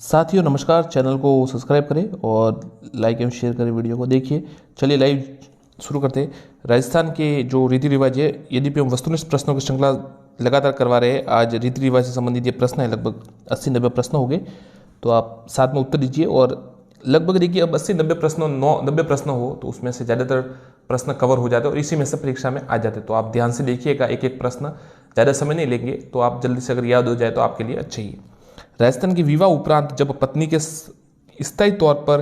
साथियों नमस्कार, चैनल को सब्सक्राइब करें और लाइक एवं शेयर करें वीडियो को। देखिए चलिए लाइव शुरू करते हैं। राजस्थान के जो रीति रिवाज है, यद्यपि हम वस्तुनिष्ठ प्रश्नों की श्रृंखला लगातार करवा रहे हैं, आज रीति रिवाज से संबंधित ये प्रश्न है। लगभग 80-90 प्रश्न हो गए, तो आप साथ में उत्तर दीजिए। और लगभग देखिए अब 80-90 प्रश्न 90 प्रश्न हो तो उसमें से ज़्यादातर प्रश्न कवर हो जाते हैं और इसी में से परीक्षा में आ जाते हैं। तो आप ध्यान से देखिएगा, एक एक प्रश्न, ज़्यादा समय नहीं लेंगे, तो आप जल्दी से अगर याद हो जाए तो आपके लिए अच्छा ही है। राजस्थान की विवाह उपरांत जब पत्नी के स्थायी तौर पर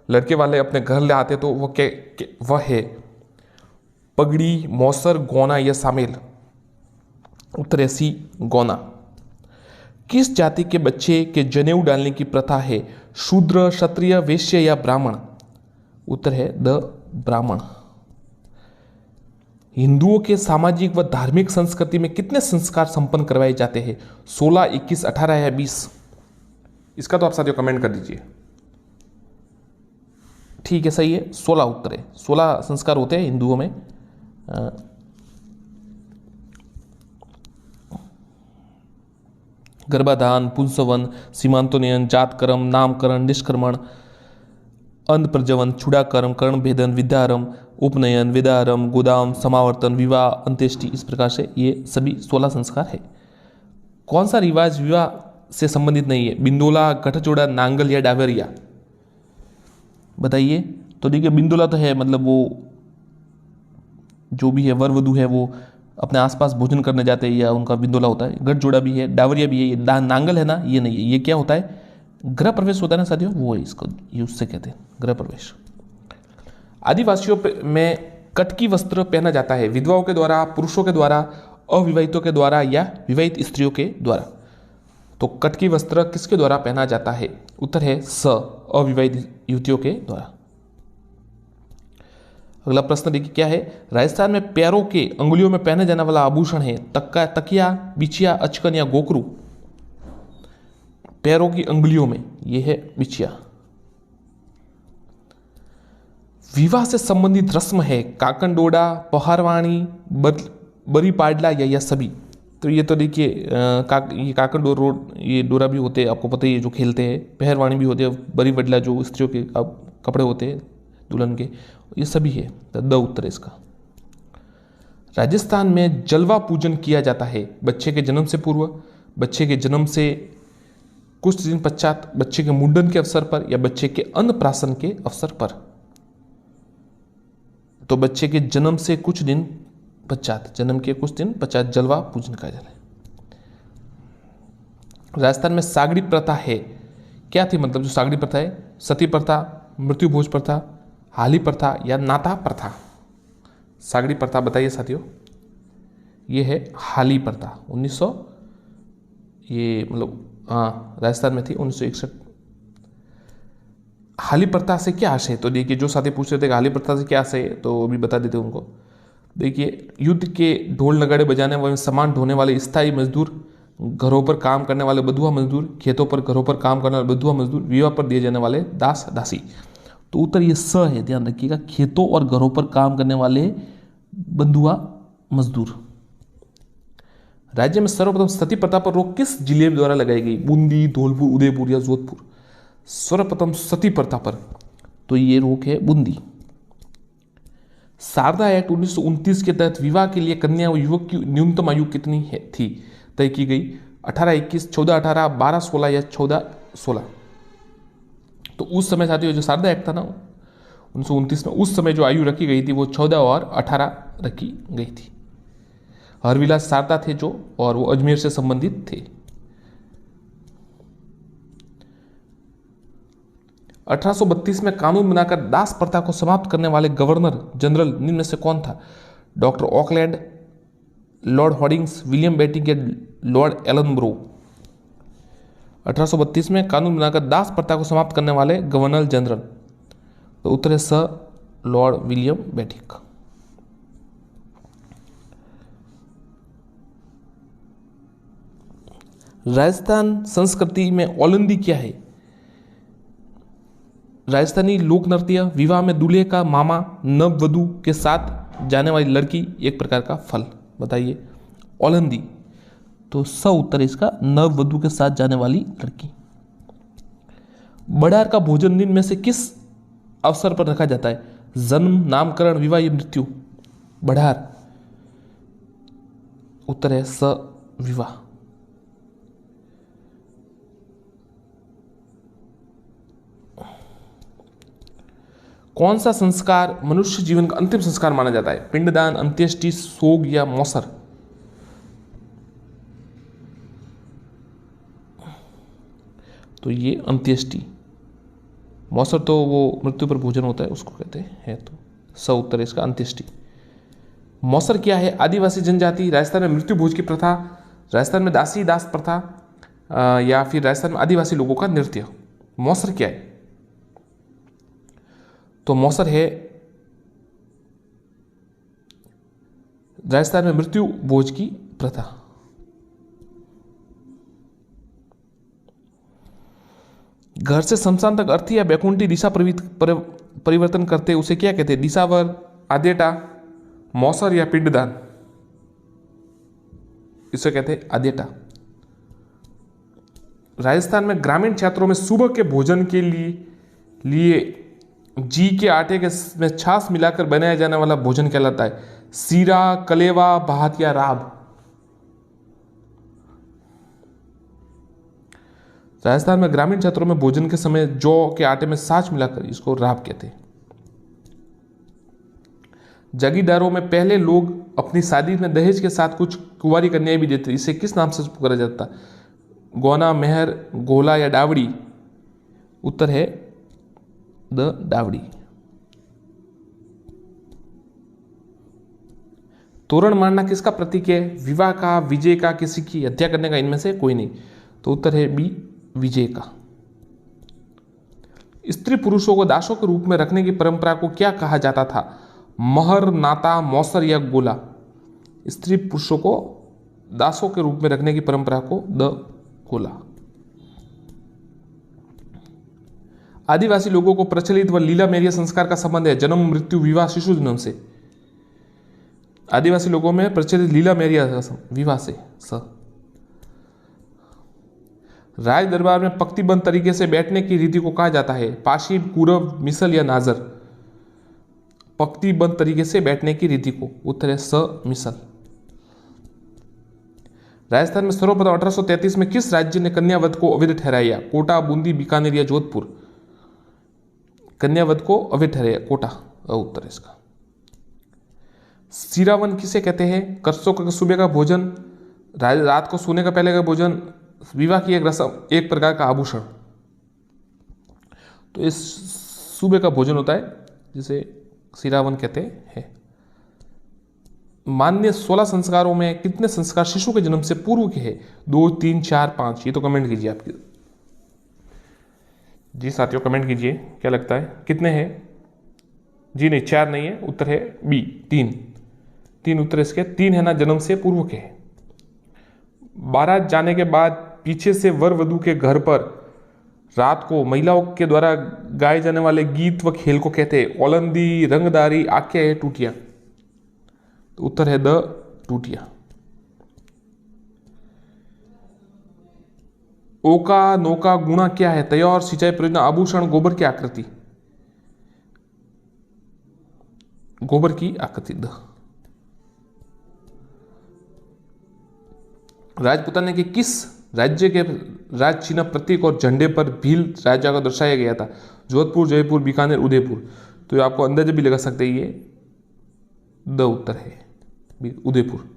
लड़के वाले अपने घर ले आते तो वह है पगड़ी, मौसर, गौना या सामेल। उत्तर है सी, गौना। किस जाति के बच्चे के जनेऊ डालने की प्रथा है? शूद्र, क्षत्रिय, वैश्य या ब्राह्मण? उत्तर है द ब्राह्मण। हिंदुओं के सामाजिक व धार्मिक संस्कृति में कितने संस्कार संपन्न करवाए जाते हैं? 16, 21, 18 या 20? इसका तो आप साथियों कमेंट कर दीजिए। ठीक है, सही है, 16 उत्तर है। 16 संस्कार होते हैं हिंदुओं में। गर्भाधान, पुंसवन, सीमांतोन्नयन, जातकर्म, नामकरण, निष्क्रमण, अंध प्रजवन, छुड़ाकर्म, कर्ण भेदन, विद्यारंभ, उपनयन, वेदारंभ, गोदाम, समावर्तन, विवाह, अंत्येष्टि। इस प्रकार से ये सभी 16 संस्कार है। कौन सा रिवाज विवाह से संबंधित नहीं है? बिंदोला, गठजोड़ा, नांगल या डावरिया? बताइए। तो देखिए बिंदोला तो है, मतलब वो जो भी है वर वधू है वो अपने आसपास भोजन करने जाते हैं या उनका बिंदोला होता है। गठजोड़ा भी है, डावरिया भी है। ये नांगल है ना, ये नहीं है। ये क्या होता है? गृह प्रवेश होता है ना साथियों, वो है इसको, ये उससे कहते हैं गृह प्रवेश। आदिवासियों में कटकी वस्त्र पहना जाता है विधवाओं के द्वारा, पुरुषों के द्वारा, अविवाहितों के द्वारा या विवाहित स्त्रियों के द्वारा? तो कटकी वस्त्र किसके द्वारा पहना जाता है? उत्तर है स, अविवाहित युवतियों के द्वारा। अगला प्रश्न देखिए क्या है। राजस्थान में पैरों के अंगुलियों में पहने जाने वाला आभूषण है तकिया, बिछिया, अचकन या गोकरू? पैरों की अंगुलियों में यह है बिछिया। विवाह से संबंधित रस्म है काकनडोडा, पहारवाणी, बरी पाडला या सभी? तो ये तो देखिए ये काकन ये डोरा भी होते हैं, आपको पता ही है, जो खेलते हैं। पहरवाणी भी होते हैं, बरी बडला जो स्त्रियों के कपड़े होते हैं दुल्हन के, ये सभी है। तो द उत्तर है इसका। राजस्थान में जलवा पूजन किया जाता है बच्चे के जन्म से पूर्व, बच्चे के जन्म से कुछ दिन पश्चात, बच्चे के मुंडन के अवसर पर या बच्चे के अन्नप्राशन के अवसर पर? तो बच्चे के जन्म से कुछ दिन पश्चात, जन्म के कुछ दिन पश्चात जलवा पूजन का जाता है। राजस्थान में सागड़ी प्रथा है, क्या थी? मतलब जो सागड़ी प्रथा है, सती प्रथा, मृत्यु भोज प्रथा, हाली प्रथा या नाता प्रथा? सागड़ी प्रथा बताइए साथियों। ये है हाली प्रथा। 1900 ये मतलब हाँ राजस्थान में थी 1961। हाली प्रथा से क्या आशय है? तो देखिए जो साथी पूछ रहे थे हाली प्रथा से क्या आशय है, तो अभी बता देते उनको। देखिए युद्ध के ढोल नगाड़े बजाने वाले, सामान ढोने वाले स्थायी मजदूर, घरों पर काम करने वाले बधुआ मजदूर, खेतों पर घरों पर काम करने वाले बधुआ मजदूर, विवाह पर दिए जाने वाले दास दासी। तो उत्तर ये स है, ध्यान रखिएगा, खेतों और घरों पर काम करने वाले बंधुआ मजदूर। राज्य में सर्वप्रथम सती प्रथा पर रोक किस जिले द्वारा लगाई गई? बूंदी, धौलपुर, उदयपुर या जोधपुर? सर्वप्रथम सती प्रथा पर तो ये रोक है बूंदी। शारदा एक्ट 1929 के तहत विवाह के लिए कन्या व युवक की न्यूनतम आयु कितनी थी तय की गई? 18, 21, 14, 18, 12, 16 या 14, 16? तो उस समय साथियों जो शारदा एक्ट था ना 1929 में, उस समय जो आयु रखी गई थी वो 14 और 18 रखी गई थी। हरविलास शारदा थे जो, और वो अजमेर से संबंधित थे। 1832 में कानून बनाकर दास प्रथा को समाप्त करने वाले गवर्नर जनरल निम्न में से कौन था? Doctor Auckland, Lord Hardinge, William Bentinck या लॉर्ड एलनब्रो? 1832 में कानून बनाकर दास प्रथा को समाप्त करने वाले गवर्नर जनरल, तो उत्तर है स, लॉर्ड विलियम बेटिंग। राजस्थान संस्कृति में ओलंदी क्या है? राजस्थानी लोक नृत्य, विवाह में दूल्हे का मामा नववधू के साथ जाने वाली लड़की, एक प्रकार का फल। बताइए ओलंदी। तो स उत्तर इसका, नववधू के साथ जाने वाली लड़की। बढ़ार का भोजन दिन में से किस अवसर पर रखा जाता है? जन्म, नामकरण, विवाह या मृत्यु? बढ़ार। उत्तर है स, विवाह। कौन सा संस्कार मनुष्य जीवन का अंतिम संस्कार माना जाता है? पिंडदान, अंत्येष्टि, सोग या मौसर? तो ये अंत्येष्टि। मौसर तो वो मृत्यु पर भोजन होता है, उसको कहते हैं। तो स उत्तर है इसका, अंत्येष्टि। मौसर क्या है? आदिवासी जनजाति, राजस्थान में मृत्यु भोज की प्रथा, राजस्थान में दासी दास प्रथा, या फिर राजस्थान में आदिवासी लोगों का नृत्य। मौसर क्या है? तो मौसर है राजस्थान में मृत्यु भोज की प्रथा। घर से शमशान तक अर्थी या बैकुंठी दिशा परिवर्तन करते उसे क्या कहते हैं? दिशावर, आदेटा, मौसर या पिंडदान? इसे कहते हैं आदेटा। राजस्थान में ग्रामीण क्षेत्रों में सुबह के भोजन के लिए जी के आटे के में छाछ मिलाकर बनाया जाने वाला भोजन कहलाता है? सीरा, कलेवा, भात या राब? राजस्थान में ग्रामीण क्षेत्रों में भोजन के समय जौ के आटे में छाछ मिलाकर इसको राब कहते हैं। जागीरदारों में पहले लोग अपनी शादी में दहेज के साथ कुछ कुंवारी कन्याएं भी देते, इसे किस नाम से पुकारा जाता? गौना, मेहर, गोला या डावड़ी? उत्तर है द डावड़ी। तोरण मारना किसका प्रतीक है? विवाह का, विजय का, किसी की हत्या करने का? इनमें से कोई नहीं। तो उत्तर है बी, विजय का। स्त्री पुरुषों को दासों के रूप में रखने की परंपरा को क्या कहा जाता था? महर, नाता, मौसर या गोला? स्त्री पुरुषों को दासों के रूप में रखने की परंपरा को द गोला। आदिवासी लोगों को प्रचलित व लीला मेरिया संस्कार का संबंध है? जन्म, मृत्यु, विवाह, शिशु जन्म से? आदिवासी लोगों में प्रचलित लीला मेरिया विवाह से, स। राज दरबार में पंक्तिबद्ध तरीके से बैठने की रीति को कहा जाता है? पाशी, कुरव, मिसल या नाजर? पंक्तिबद्ध तरीके से बैठने की रीति को? उत्तर है स, मिसल। राजस्थान में सर्वप्रथम 1833 में किस राज्य ने कन्यावध को अवैध ठहराया? कोटा, बूंदी, बीकानेर या जोधपुर? कन्यावध को अवैध ठहराया कोटा, उत्तर है इसका। सीरावन किसे कहते हैं? कर्सों का सुबह का भोजन, रात को सोने का पहले का भोजन, विवाह की एक रस्म, एक प्रकार का आभूषण? तो इस सुबह का भोजन होता है जिसे सीरावन कहते हैं। मान्य 16 संस्कारों में कितने संस्कार शिशु के जन्म से पूर्व के हैं? 2, 3, 4, 5? ये तो कमेंट कीजिए आपके जी साथियों, कमेंट कीजिए क्या लगता है कितने हैं? जी नहीं, 4 नहीं है, उत्तर है बी, 3 उत्तर इसके 3 है ना, जन्म से पूर्व के हैं। बारात जाने के बाद पीछे से वर वधू के घर पर रात को महिलाओं के द्वारा गाए जाने वाले गीत व खेल को कहते हैं? ओलंदी, रंगदारी, आख्या या टूटिया? तो उत्तर है द टूटिया। ओका, नौका, गुणा क्या है? तैयार, सिंचाई परियोजना, आभूषण, गोबर की आकृति? गोबर की आकृति, द। राजपुताना के किस राज्य के राज चिन्ह, प्रतीक और झंडे पर भील राजा को दर्शाया गया था? जोधपुर, जयपुर, बीकानेर, उदयपुर? तो आपको अंदाजा भी लगा सकते हैं, ये द उत्तर है उदयपुर।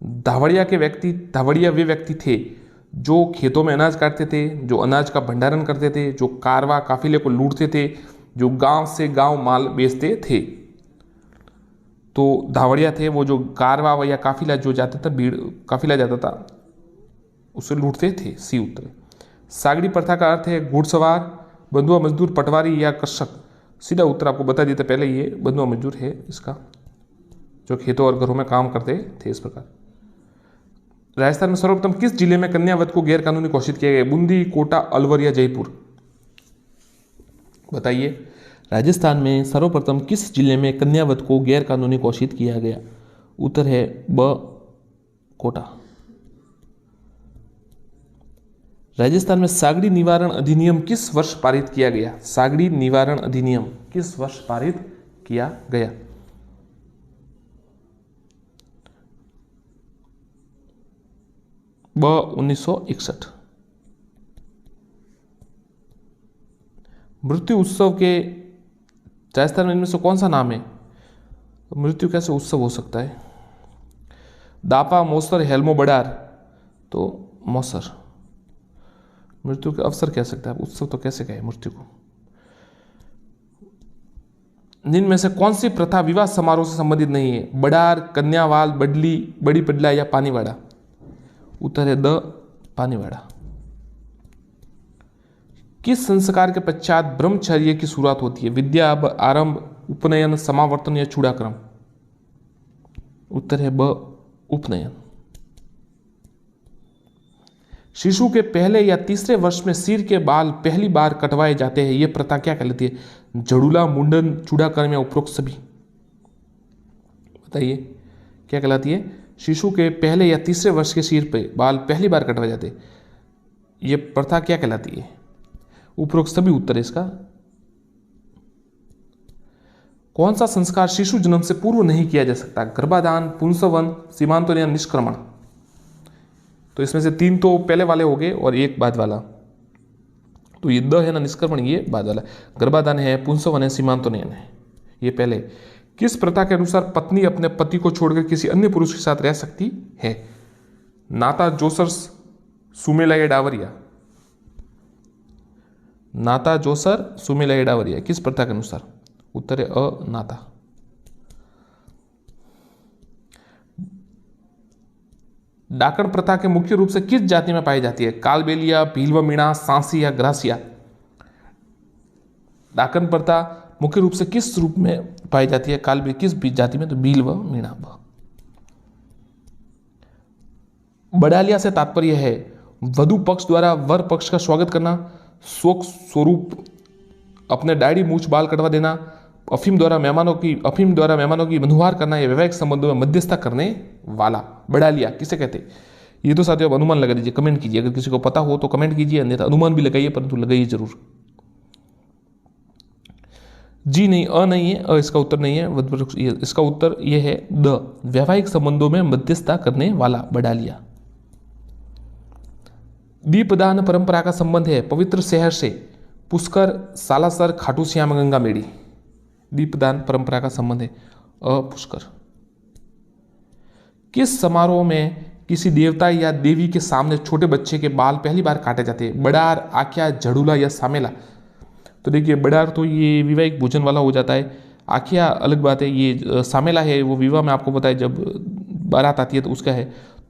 धावड़िया वे व्यक्ति थे जो खेतों में अनाज काटते थे, जो अनाज का भंडारण करते थे, जो कारवा काफिले को लूटते थे, जो गांव से गांव माल बेचते थे। तो धावड़िया थे वो जो कारवा या काफिला जो जाता था, भीड़ काफिला जाता था, उसे लूटते थे, सी उत्तर। सागड़ी प्रथा का अर्थ है घुड़सवार, बंधुआ मजदूर, पटवारी या कृषक? सीधा उत्तर आपको बता देते पहले, ये बंधुआ मजदूर है इसका, जो खेतों और घरों में काम करते थे इस प्रकार। राजस्थान में सर्वप्रथम किस जिले में कन्यावध को गैर कानूनी घोषित किया गया? बूंदी, कोटा, अलवर या जयपुर? बताइए, राजस्थान में सर्वप्रथम किस जिले में कन्यावध को गैर कानूनी घोषित किया गया? उत्तर है ब, कोटा। राजस्थान में सागड़ी निवारण अधिनियम किस वर्ष पारित किया गया? सागड़ी निवारण अधिनियम किस वर्ष पारित किया गया? ब 1961। मृत्यु उत्सव के राजस्थान में इनमें से कौन सा नाम है? मृत्यु कैसे उत्सव हो सकता है? दापा, मोसर, हेल्मो, बडार। तो मोसर। मृत्यु के अवसर कह सकते हैं आप, उत्सव तो कैसे कहे मृत्यु को? जिनमें से कौन सी प्रथा विवाह समारोह से संबंधित नहीं है? बडार, कन्यावाल, बडली, बड़ी पडला या पानीवाड़ा? उत्तर है द पानीवाड़ा। किस संस्कार के पश्चात ब्रह्मचर्य की शुरुआत होती है? विद्या, आरंभ, उपनयन, समावर्तन या चूड़ाक्रम? उत्तर है ब उपनयन। शिशु के पहले या तीसरे वर्ष में सिर के बाल पहली बार कटवाए जाते हैं, यह प्रथा क्या कहलाती है? जड़ूला, मुंडन, चूड़ाक्रम या उपरोक्त सभी? बताइए क्या कहलाती है? शिशु के पहले या तीसरे वर्ष के सिर पे बाल पहली बार कटवाए जाते, यह प्रथा क्या कहलाती है? उपरोक्त सभी उत्तर है इसका। कौन सा संस्कार शिशु जन्म से पूर्व नहीं किया जा सकता? गर्भाधान, पुंसवन, सीमांतोन्नयन, निष्क्रमण? तो इसमें से 3 तो पहले वाले हो गए और 1 बाद वाला। तो ये द है ना, निष्क्रमण, ये बाद वाला। गर्भाधान है, पुंसवन है, सीमांतोन्नयन है, ये पहले। किस प्रथा के अनुसार पत्नी अपने पति को छोड़कर किसी अन्य पुरुष के साथ रह सकती है? नाता, जोसर, सुमेला या डावरिया? नाता, जोसर, सुमेला या डावरिया, किस प्रथा के अनुसार? उत्तर है अ नाता। डाकण प्रथा के मुख्य रूप से किस जाति में पाई जाती है? कालबेलिया, भीलवा, मीणा, सांसी या ग्रासिया? डाकण प्रथा मुख्य रूप से किस रूप में पाई जाती है? कालबे किस जाति में? तो भीलवा, मीणा। बडालिया से तात्पर्य है वधु पक्ष द्वारा वर पक्ष का स्वागत करना, शोक स्वरूप अपने दाढ़ी, मूछ, बाल कटवा देना, अफीम द्वारा मेहमानों की मनुहार करना या वैवाहिक संबंधों में मध्यस्थता करने वाला। बडालिया किसे कहते? ये तो साथियों अनुमान लगा दीजिए, कमेंट कीजिए। अगर किसी को पता हो तो कमेंट कीजिए, अन्यथा अनुमान भी लगाइए, परंतु लगाइए जरूर। जी नहीं, अ नहीं है, अ इसका उत्तर नहीं है। इसका उत्तर यह है द, वैवाहिक संबंधों में मध्यस्थता करने वाला बडालिया। दीपदान परंपरा का संबंध है पवित्र शहर से पुष्कर, सालासर, खाटू श्याम, गंगा मेड़ी? दीपदान परंपरा का संबंध है अ पुष्कर। किस समारोह में किसी देवता या देवी के सामने छोटे बच्चे के बाल पहली बार काटे जाते हैं? बडार, आख्या, झड़ूला या सामेला? तो देखिए बडार तो ये विवाहिक भोजन वाला हो जाता है, आख्या अलग बात है, ये सामेला है वो विवाह में आपको पता है जब बारात आती है तो उसका है।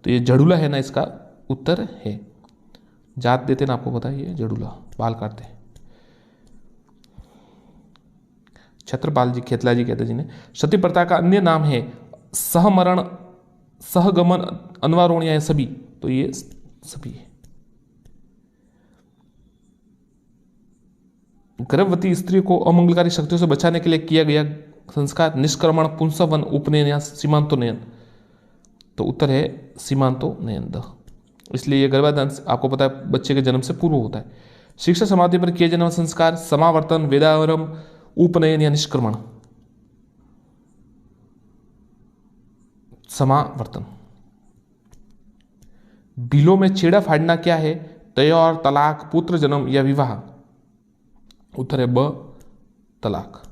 तो ये झड़ूला है ना, इसका उत्तर है। जात देते ना, आपको पता है ये झड़ूला, बाल काटते हैं। छत्रपाल जी खेतला जी कहते जिन्हें। सती प्रथा का अन्य नाम है सहमरण, सहगमन, अनवारोण या सभी? तो ये सभी है। गर्भवती स्त्री को अमंगलकारी शक्तियों से बचाने के लिए किया गया संस्कार निष्क्रमण, पुंसवन, उपनयन या सीमांतोन्नयन? तो उत्तर है सीमांतोन्नयन द। इसलिए यह गर्भाधान आपको पता है बच्चे के जन्म से पूर्व होता है। शिक्षा समाधि पर किए जाने वाले संस्कार समावर्तन, वेदावरम, उपनयन या निष्क्रमण? समावर्तन। बिलों में छेड़ा फाड़ना क्या है? तैयार, तलाक, पुत्र जन्म या विवाह? उत्तर है ब तलाक।